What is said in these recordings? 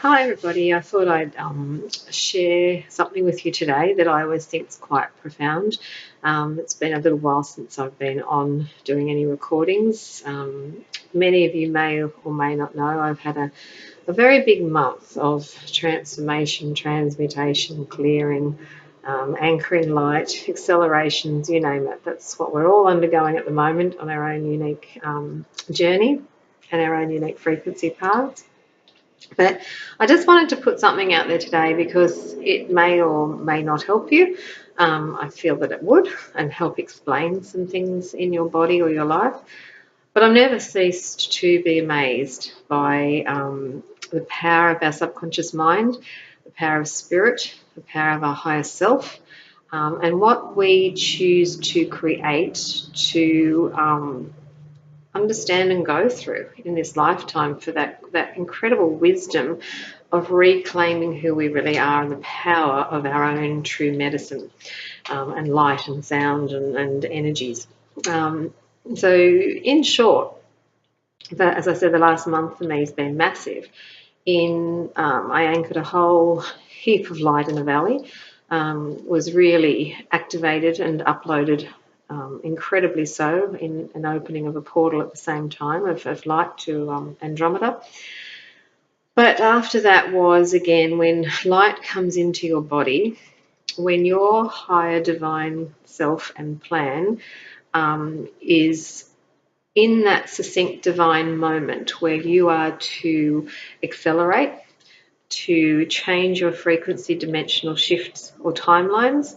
Hi everybody, I thought I'd share something with you today that I always think is quite profound. It's been a little while since I've been on doing any recordings. Many of you may or may not know I've had a very big month of transformation, transmutation, clearing, anchoring light, accelerations, you name it. That's what we're all undergoing at the moment on our own unique journey and our own unique frequency paths. But I just wanted to put something out there today because it may or may not help you. I feel that it would and help explain some things in your body or your life. But I've never ceased to be amazed by the power of our subconscious mind, the power of spirit, the power of our higher self, and what we choose to create to understand and go through in this lifetime for that incredible wisdom of reclaiming who we really are and the power of our own true medicine and light and sound and energies. So in short, as I said, the last month for me has been massive. I anchored a whole heap of light in the valley, was really activated and uploaded incredibly so in an opening of a portal at the same time of light to Andromeda. But after that was, again, when light comes into your body, when your higher divine self and plan is in that succinct divine moment where you are to accelerate, to change your frequency dimensional shifts or timelines,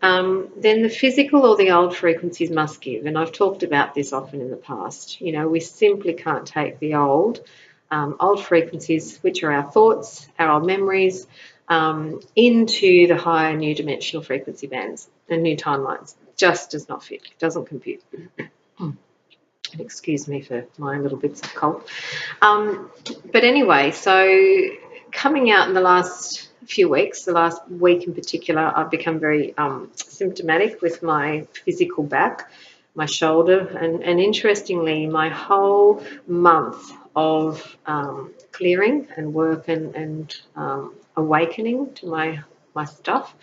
then the physical or the old frequencies must give. And I've talked about this often in the past. You know, we simply can't take the old frequencies, which are our thoughts, our old memories, into the higher new dimensional frequency bands and new timelines. Just does not fit, doesn't compute. Excuse me for my little bits of cold. But anyway, so coming out in the last few weeks, the last week in particular, I've become very symptomatic with my physical back, my shoulder, and interestingly, my whole month of clearing and work and awakening to my stuff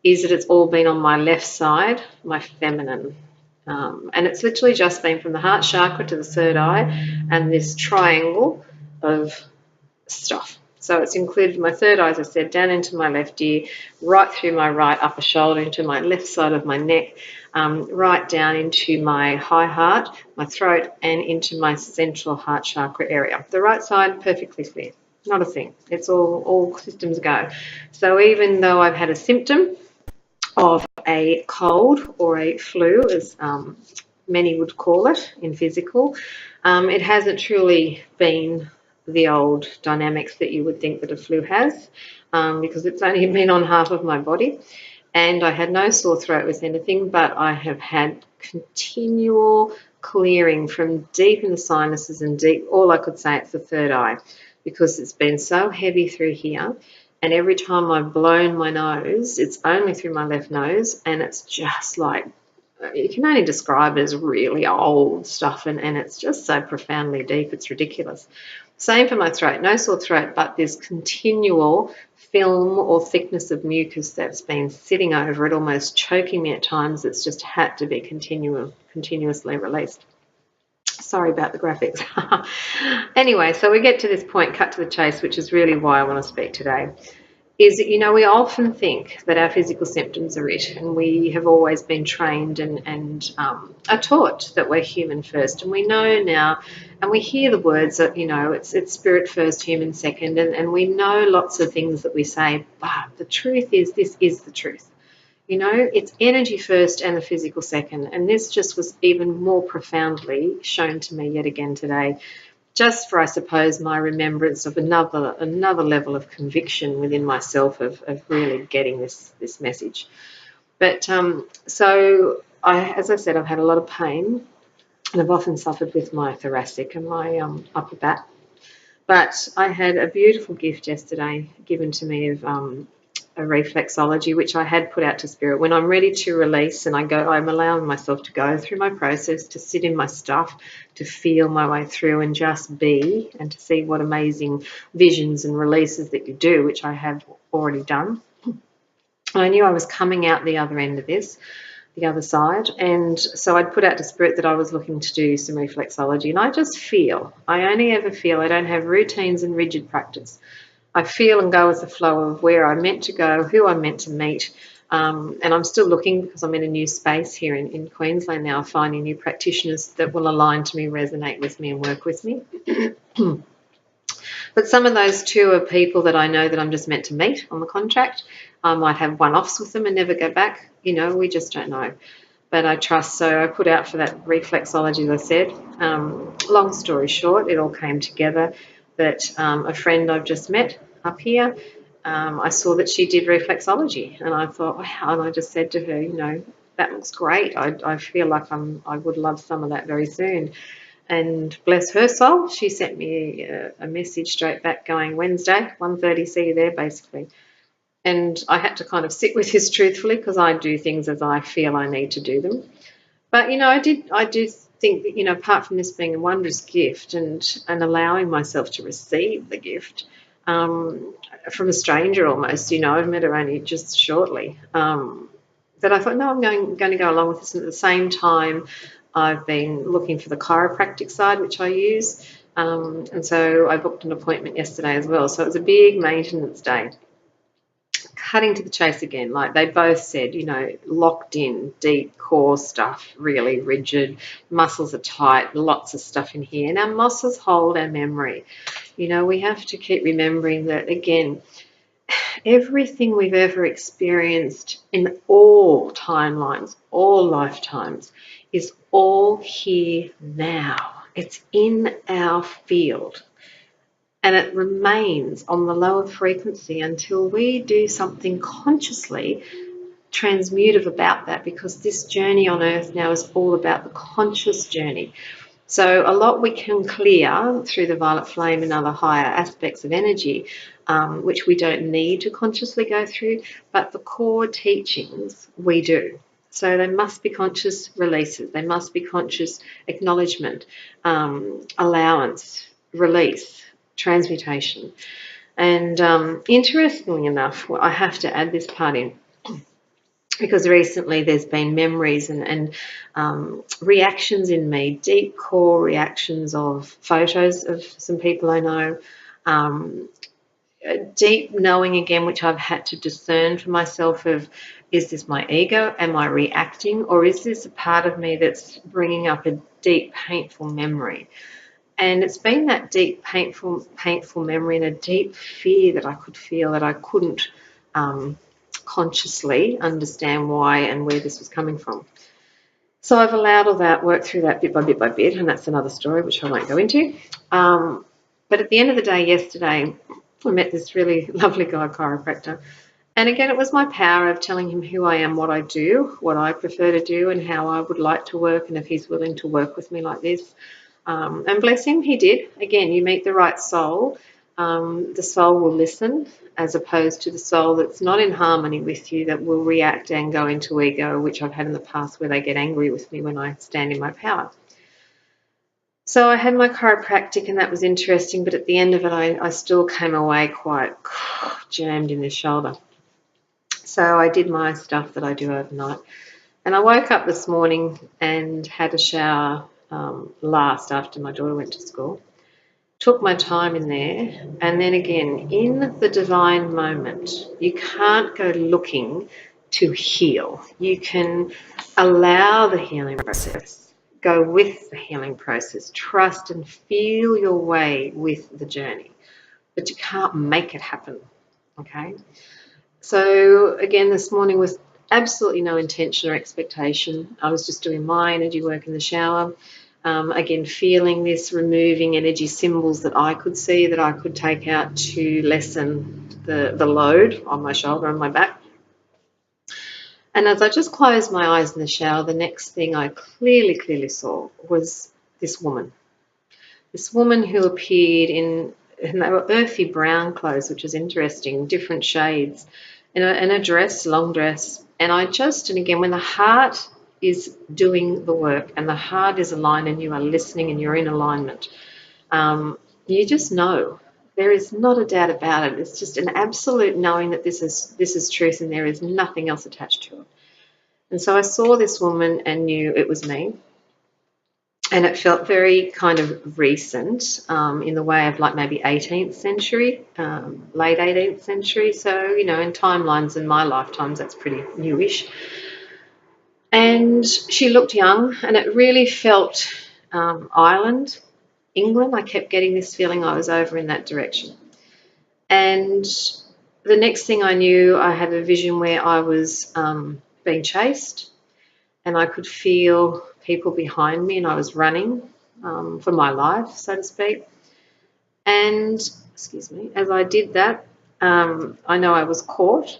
is that it's all been on my left side, my feminine. And it's literally just been from the heart chakra to the third eye and this triangle of stuff. So it's included my third eye, as I said, down into my left ear, right through my right upper shoulder, into my left side of my neck, right down into my high heart, my throat, and into my central heart chakra area. The right side, perfectly clear, not a thing. It's all systems go. So even though I've had a symptom of a cold or a flu, as many would call it in physical, it hasn't truly been the old dynamics that you would think that a flu has, because it's only been on half of my body. And I had no sore throat with anything, but I have had continual clearing from deep in the sinuses and deep, all I could say, it's the third eye, because it's been so heavy through here. And every time I've blown my nose, it's only through my left nose, and it's just like, you can only describe it as really old stuff, and it's just so profoundly deep, it's ridiculous. Same for my throat, no sore throat, but this continual film or thickness of mucus that's been sitting over it, almost choking me at times. It's just had to be continuously released. Sorry about the graphics. Anyway, so we get to this point, cut to the chase, which is really why I want to speak today. Is that, you know, we often think that our physical symptoms are it, and we have always been trained and are taught that we're human first, and we know now, and we hear the words that, you know, it's spirit first, human second, and we know lots of things that we say, but the truth is, this is the truth. You know, it's energy first and the physical second, and this just was even more profoundly shown to me yet again today, just for, I suppose, my remembrance of another level of conviction within myself of really getting this message. But so as I said, I've had a lot of pain, and I've often suffered with my thoracic and my upper back. But I had a beautiful gift yesterday given to me of a reflexology, which I had put out to spirit. When I'm ready to release and I'm allowing myself to go through my process, to sit in my stuff, to feel my way through and just be, and to see what amazing visions and releases that you do, which I have already done. I knew I was coming out the other end of this, the other side, and so I'd put out to spirit that I was looking to do some reflexology, and I just feel. I only ever feel. I don't have routines and rigid practice. I feel and go with the flow of where I'm meant to go, who I'm meant to meet, and I'm still looking because I'm in a new space here in Queensland now, finding new practitioners that will align to me, resonate with me, and work with me. But some of those two are people that I know that I'm just meant to meet on the contract. I might have one-offs with them and never go back. You know, we just don't know. But I trust, so I put out for that reflexology, as I said. Long story short, it all came together that a friend I've just met up here, I saw that she did reflexology, and I thought, wow, and I just said to her, you know, that looks great. I feel like I would love some of that very soon. And bless her soul, she sent me a message straight back going, Wednesday, 1:30, see you there, basically. And I had to kind of sit with this truthfully, because I do things as I feel I need to do them. But, you know, I do think that, you know, apart from this being a wondrous gift and allowing myself to receive the gift from a stranger almost, you know, I've met her only just shortly, that I thought, no, I'm going to go along with this. And at the same time, I've been looking for the chiropractic side, which I use. And so I booked an appointment yesterday as well. So it was a big maintenance day. Cutting to the chase again, like they both said, you know, locked in, deep core stuff, really rigid, muscles are tight, lots of stuff in here. And our muscles hold our memory. You know, we have to keep remembering that, again, everything we've ever experienced in all timelines, all lifetimes, is all here now. It's in our field. And it remains on the lower frequency until we do something consciously transmutive about that, because this journey on earth now is all about the conscious journey. So a lot we can clear through the violet flame and other higher aspects of energy, which we don't need to consciously go through, but the core teachings we do. So they must be conscious releases. They must be conscious acknowledgement, allowance, release, transmutation. And interestingly enough, I have to add this part in, because recently there's been memories and reactions in me, deep core reactions of photos of some people I know, deep knowing again, which I've had to discern for myself of, is this my ego? Am I reacting? Or is this a part of me that's bringing up a deep, painful memory? And it's been that deep, painful memory and a deep fear that I could feel, that I couldn't consciously understand why and where this was coming from. So I've allowed all that, worked through that bit by bit by bit, and that's another story which I won't go into. But at the end of the day yesterday, I met this really lovely guy chiropractor. And again, it was my power of telling him who I am, what I do, what I prefer to do, and how I would like to work, and if he's willing to work with me like this. And bless him, he did. Again, you meet the right soul. The soul will listen, as opposed to the soul that's not in harmony with you, that will react and go into ego, which I've had in the past, where they get angry with me when I stand in my power. So I had my chiropractic, and that was interesting, but at the end of it, I still came away quite jammed in the shoulder. So I did my stuff that I do overnight. And I woke up this morning and had a shower last after my daughter went to school. Took my time in there, and then again, in the divine moment, you can't go looking to heal. You can allow the healing process, go with the healing process, trust and feel your way with the journey, but you can't make it happen, okay? So again, this morning was absolutely no intention or expectation. I was just doing my energy work in the shower. Again, feeling this, removing energy symbols that I could see, that I could take out to lessen the load on my shoulder and my back. And as I just closed my eyes in the shower, the next thing I clearly saw was this woman. This woman who appeared in, and they were earthy brown clothes, which is interesting, different shades. in a dress, long dress. And and again, when the heart is doing the work and the heart is aligned and you are listening and you're in alignment, you just know. There is not a doubt about it. It's just an absolute knowing that this is truth and there is nothing else attached to it. And so I saw this woman and knew it was me. And it felt very kind of recent, in the way of like maybe 18th century, late 18th century. So, you know, in timelines in my lifetimes, that's pretty newish. And she looked young, and it really felt Ireland, England. I kept getting this feeling I was over in that direction. And the next thing I knew, I had a vision where I was being chased, and I could feel people behind me, and I was running for my life, so to speak. And, excuse me, as I did that, I know I was caught.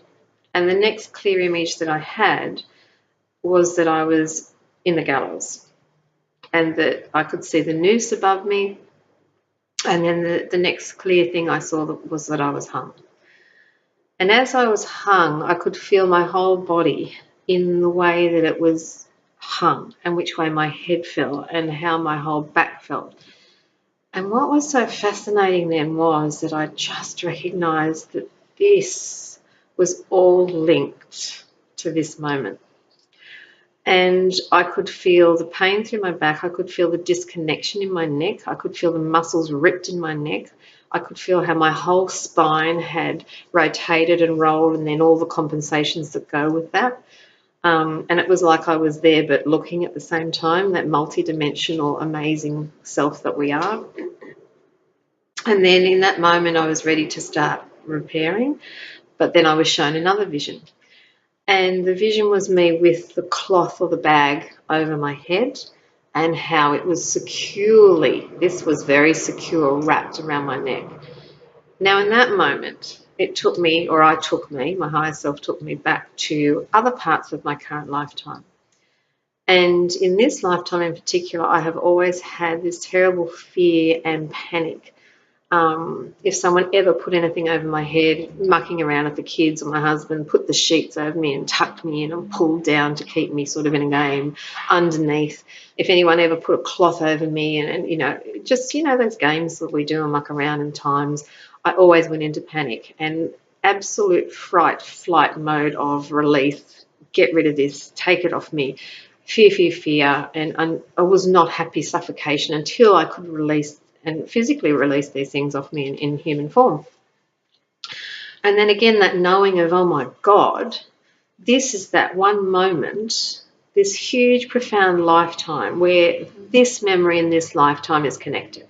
And the next clear image that I had was that I was in the gallows and that I could see the noose above me. And then the next clear thing I saw was that I was hung. And as I was hung, I could feel my whole body in the way that it was hung and which way my head fell and how my whole back felt. And what was so fascinating then was that I just recognized that this was all linked to this moment. And I could feel the pain through my back. I could feel the disconnection in my neck. I could feel the muscles ripped in my neck. I could feel how my whole spine had rotated and rolled, and then all the compensations that go with that. And it was like I was there but looking at the same time, that multidimensional, amazing self that we are. And then in that moment, I was ready to start repairing, but then I was shown another vision. And the vision was me with the cloth or the bag over my head and how it was securely, this was very secure, wrapped around my neck. Now, in that moment, it took me, or I took me, my higher self took me back to other parts of my current lifetime. And in this lifetime in particular, I have always had this terrible fear and panic. If someone ever put anything over my head, mucking around with the kids, or my husband put the sheets over me and tucked me in and pulled down to keep me sort of in a game underneath. If anyone ever put a cloth over me and you know, just, you know, those games that we do and muck around in times, I always went into panic and absolute fright, flight mode of release. Get rid of this, take it off me. Fear, fear, fear. And I was not happy, suffocation, until I could release and physically release these things off me in human form. And then again, that knowing of, oh my God, this is that one moment, this huge, profound lifetime where this memory in this lifetime is connected.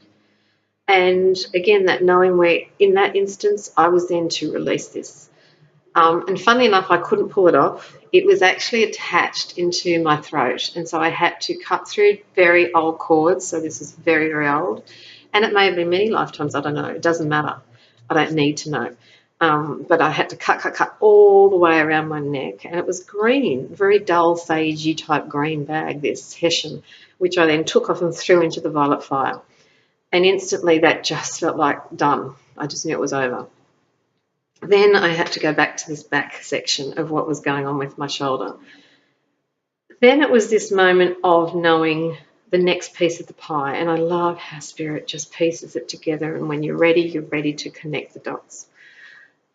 And again, that knowing where in that instance, I was then to release this. And funnily enough, I couldn't pull it off. It was actually attached into my throat. And so I had to cut through very old cords. So this is very, very old. And it may have been many lifetimes. I don't know. It doesn't matter. I don't need to know. But I had to cut all the way around my neck. And it was green, very dull, sagey type green bag, this hessian, which I then took off and threw into the violet fire. And instantly that just felt like done. I just knew it was over. Then I had to go back to this back section of what was going on with my shoulder. Then it was this moment of knowing the next piece of the pie. And I love how Spirit just pieces it together. And when you're ready to connect the dots.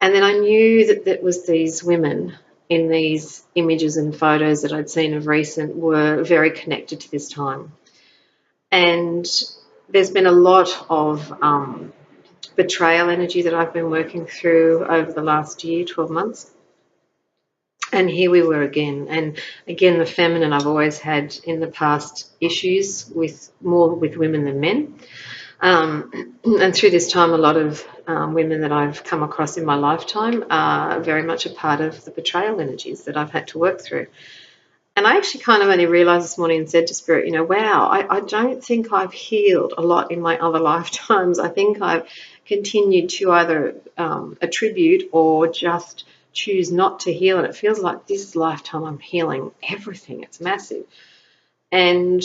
And then I knew that that was these women in these images and photos that I'd seen of recent were very connected to this time. And there's been a lot of betrayal energy that I've been working through over the last year, 12 months. And here we were again. And again, the feminine, I've always had in the past issues with more with women than men. And through this time, a lot of women that I've come across in my lifetime are very much a part of the betrayal energies that I've had to work through. And I actually kind of only realised this morning and said to Spirit, you know, wow, I don't think I've healed a lot in my other lifetimes. I think I've continued to either attribute or just choose not to heal. And it feels like this lifetime I'm healing everything. It's massive. And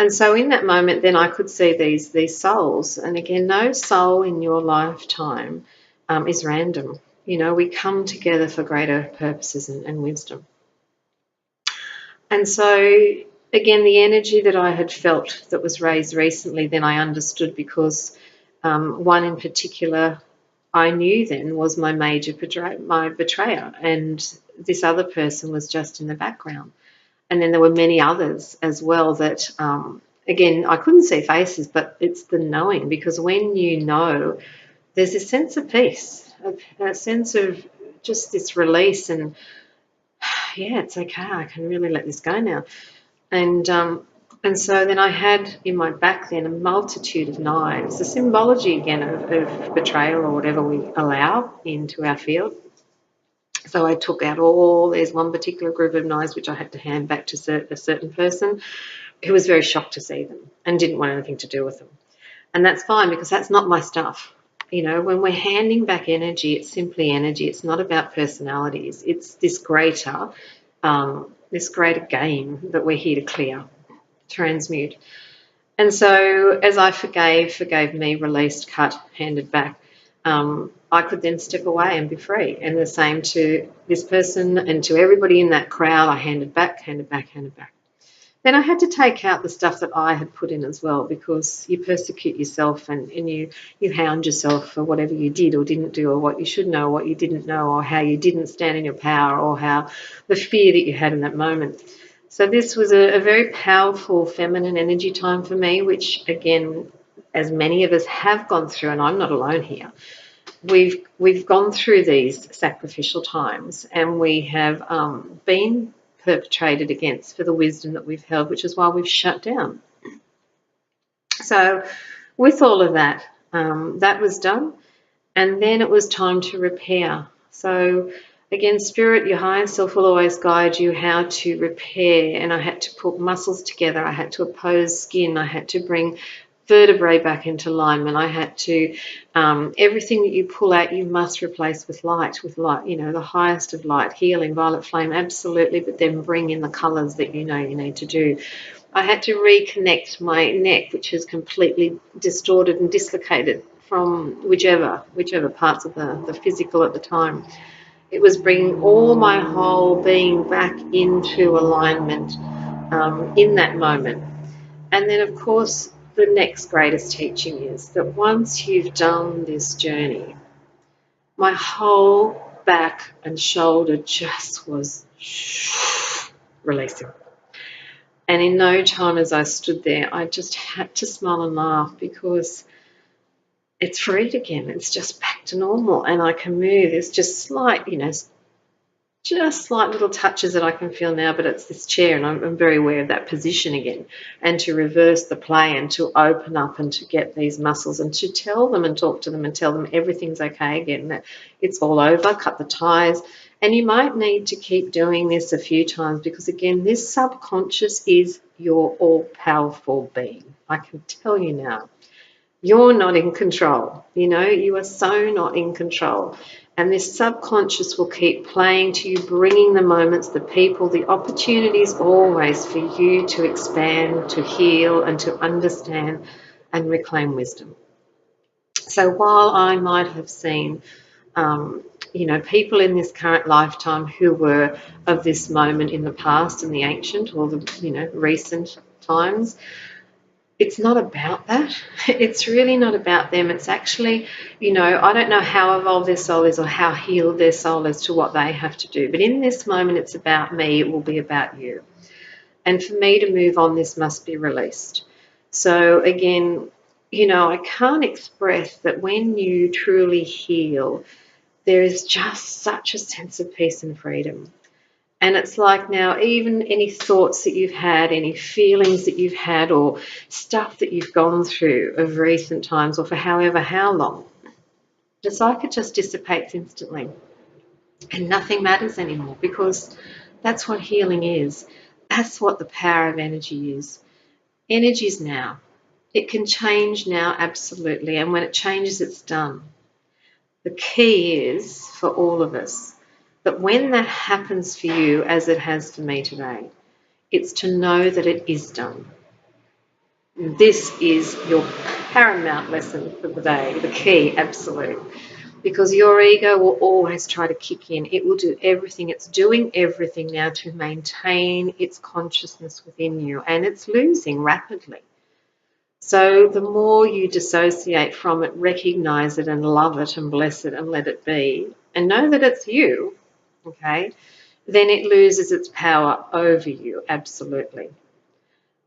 so in that moment, then I could see these souls. And again, no soul in your lifetime is random. You know, we come together for greater purposes and wisdom. And so, again, the energy that I had felt that was raised recently, then I understood, because one in particular I knew then was my major my betrayer, and this other person was just in the background. And then there were many others as well that, again, I couldn't see faces, but it's the knowing, because when you know, there's a sense of peace, a sense of just this release, and yeah, it's okay, I can really let this go now. And so then I had in my back then a multitude of knives, the symbology again of betrayal or whatever we allow into our field. So I took out there's one particular group of knives which I had to hand back to a certain person who was very shocked to see them and didn't want anything to do with them. And that's fine, because that's not my stuff. You know, when we're handing back energy, it's simply energy. It's not about personalities. It's this greater game that we're here to clear, transmute. And so as I forgave me, released, cut, handed back, I could then step away and be free. And the same to this person and to everybody in that crowd. I handed back, handed back, handed back. Then I had to take out the stuff that I had put in as well, because you persecute yourself and you hound yourself for whatever you did or didn't do, or what you should know, or what you didn't know, or how you didn't stand in your power, or how the fear that you had in that moment. So this was a very powerful feminine energy time for me, which, again, as many of us have gone through, and I'm not alone here, we've gone through these sacrificial times, and we have been perpetrated against for the wisdom that we've held, which is why we've shut down. So with all of that, that was done, and then it was time to repair. So again, Spirit, your higher self, will always guide you how to repair. And I had to put muscles together. I had to oppose skin. I had to bring vertebrae back into alignment. I had to, everything that you pull out, you must replace with light, you know, the highest of light, healing, violet flame, absolutely, but then bring in the colors that you know you need to do. I had to reconnect my neck, which is completely distorted and dislocated from whichever parts of the physical at the time. It was bringing all my whole being back into alignment in that moment. And then, of course, the next greatest teaching is that once you've done this journey, my whole back and shoulder just was releasing. And in no time, as I stood there, I just had to smile and laugh, because it's freed again. It's just back to normal, and I can move. It's just slight, you know, just slight little touches that I can feel now, but it's this chair, and I'm very aware of that position again, and to reverse the play and to open up and to get these muscles and to tell them and talk to them and tell them everything's okay again, that it's all over, cut the ties. And you might need to keep doing this a few times, because again, this subconscious is your all-powerful being. I can tell you now, you're not in control. You know, you are so not in control. And this subconscious will keep playing to you, bringing the moments, the people, the opportunities always for you to expand, to heal, and to understand and reclaim wisdom. So while I might have seen, you know, people in this current lifetime who were of this moment in the past, in the ancient or the, you know, recent times, it's not about that. It's really not about them. It's actually, you know, I don't know how evolved their soul is or how healed their soul is to what they have to do. But in this moment, it's about me. It will be about you. And for me to move on, this must be released. So again, you know, I can't express that when you truly heal, there is just such a sense of peace and freedom. And it's like now, even any thoughts that you've had, any feelings that you've had, or stuff that you've gone through of recent times, or for however how long, it's like it just dissipates instantly. And nothing matters anymore, because that's what healing is. That's what the power of energy is. Energy is now. It can change now, absolutely. And when it changes, it's done. The key is for all of us that when that happens for you, as it has for me today, it's to know that it is done. This is your paramount lesson for the day, the key, absolute. because your ego will always try to kick in. It will do everything. It's doing everything now to maintain its consciousness within you, and it's losing rapidly. So the more you dissociate from it, recognize it and love it and bless it and let it be, and know that it's you, okay, then it loses its power over you, absolutely.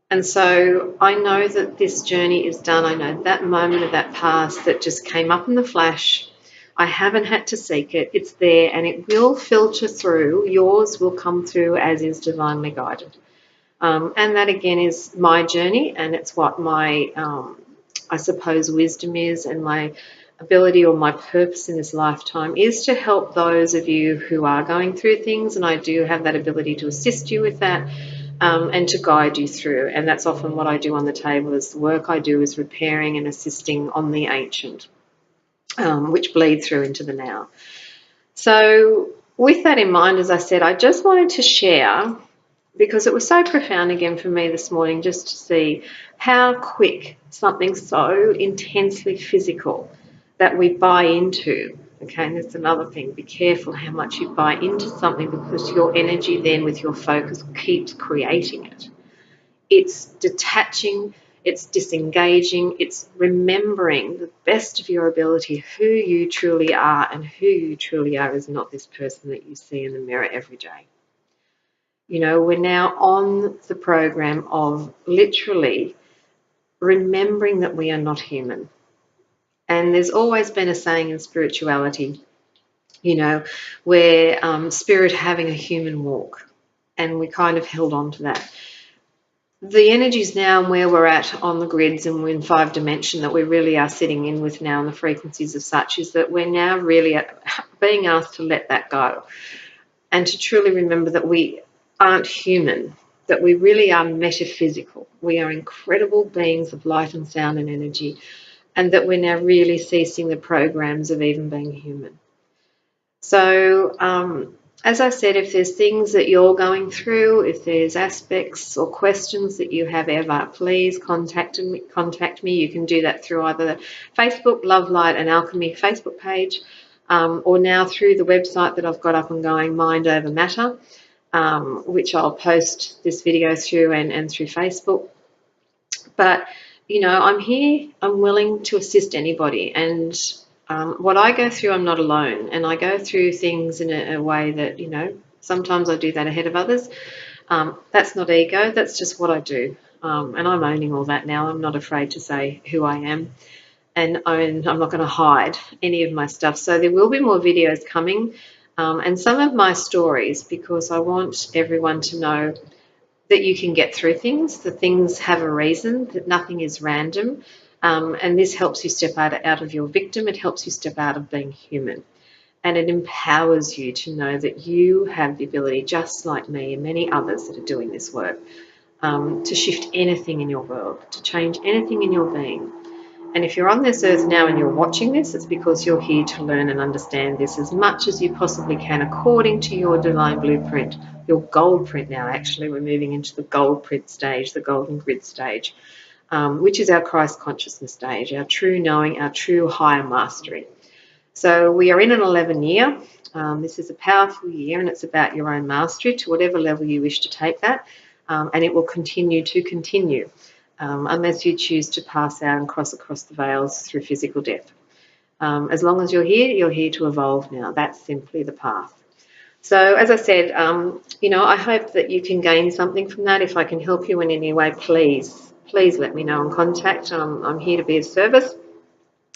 And so I know that this journey is done. I know that moment of that past that just came up in the flash. I haven't had to seek it. It's there, and it will filter through. Yours will come through as is divinely guided. And that, again, is my journey, and it's what my, I suppose, wisdom is, and my ability or my purpose in this lifetime is to help those of you who are going through things, and I do have that ability to assist you with that, and to guide you through. And that's often what I do on the table. Is the work I do is repairing and assisting on the ancient, which bleed through into the now. So with that in mind, as I said, I just wanted to share, because it was so profound again for me this morning, just to see how quick something so intensely physical that we buy into. Okay, and that's another thing. Be careful how much you buy into something, because your energy then with your focus keeps creating it. It's detaching, it's disengaging, it's remembering the best of your ability who you truly are, and who you truly are is not this person that you see in the mirror every day. You know, we're now on the program of literally remembering that we are not human. And there's always been a saying in spirituality, you know, where spirit having a human walk. And we kind of held on to that. The energies now and where we're at on the grids, and we're in 5 dimension that we really are sitting in with now, and the frequencies of such, is that we're now really being asked to let that go, and to truly remember that we aren't human, that we really are metaphysical. We are incredible beings of light and sound and energy, and that we're now really ceasing the programs of even being human. So, as I said, if there's things that you're going through, if there's aspects or questions that you have ever, please contact me. You can do that through either the Facebook Love, Light and Alchemy Facebook page, or now through the website that I've got up and going, Mind Over Matter, which I'll post this video through, and through Facebook. But, you know, I'm here, I'm willing to assist anybody. And what I go through, I'm not alone. And I go through things in a way that, you know, sometimes I do that ahead of others. That's not ego, that's just what I do. And I'm owning all that now. I'm not afraid to say who I am. And I'm not going to hide any of my stuff. So there will be more videos coming, and some of my stories, because I want everyone to know that you can get through things, that things have a reason, that nothing is random. And this helps you step out of your victim. It helps you step out of being human. And it empowers you to know that you have the ability, just like me and many others that are doing this work, to shift anything in your world, to change anything in your being. And if you're on this earth now and you're watching this, it's because you're here to learn and understand this as much as you possibly can, according to your divine blueprint, your gold print now. Actually, we're moving into the gold print stage, the golden grid stage, which is our Christ consciousness stage, our true knowing, our true higher mastery. So we are in an 11 year. This is a powerful year, and it's about your own mastery to whatever level you wish to take that. And it will continue to continue. Unless you choose to pass out and cross across the veils through physical death. As long as you're here to evolve now. That's simply the path. So as I said, you know, I hope that you can gain something from that. If I can help you in any way, please let me know and contact. I'm here to be of service.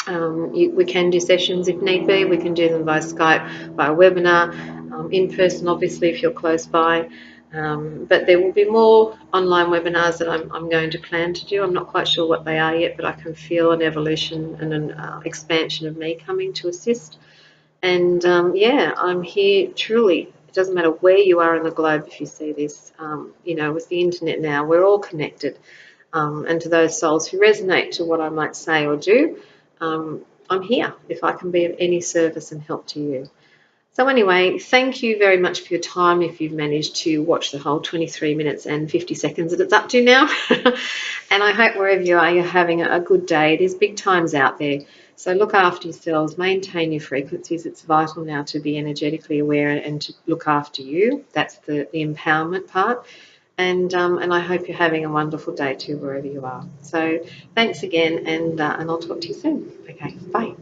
We can do sessions if need be. We can do them via Skype, via webinar, in person, obviously, if you're close by. But there will be more online webinars that I'm going to plan to do. I'm not quite sure what they are yet, but I can feel an evolution and an expansion of me coming to assist. And yeah, I'm here truly. It doesn't matter where you are in the globe if you see this. You know, with the internet now, we're all connected. And to those souls who resonate to what I might say or do, I'm here if I can be of any service and help to you. So anyway, thank you very much for your time if you've managed to watch the whole 23 minutes and 50 seconds that it's up to now. And I hope wherever you are, you're having a good day. It is big times out there. So look after yourselves, maintain your frequencies. It's vital now to be energetically aware and to look after you. That's the empowerment part. And I hope you're having a wonderful day too, wherever you are. So thanks again, and I'll talk to you soon. Okay, bye.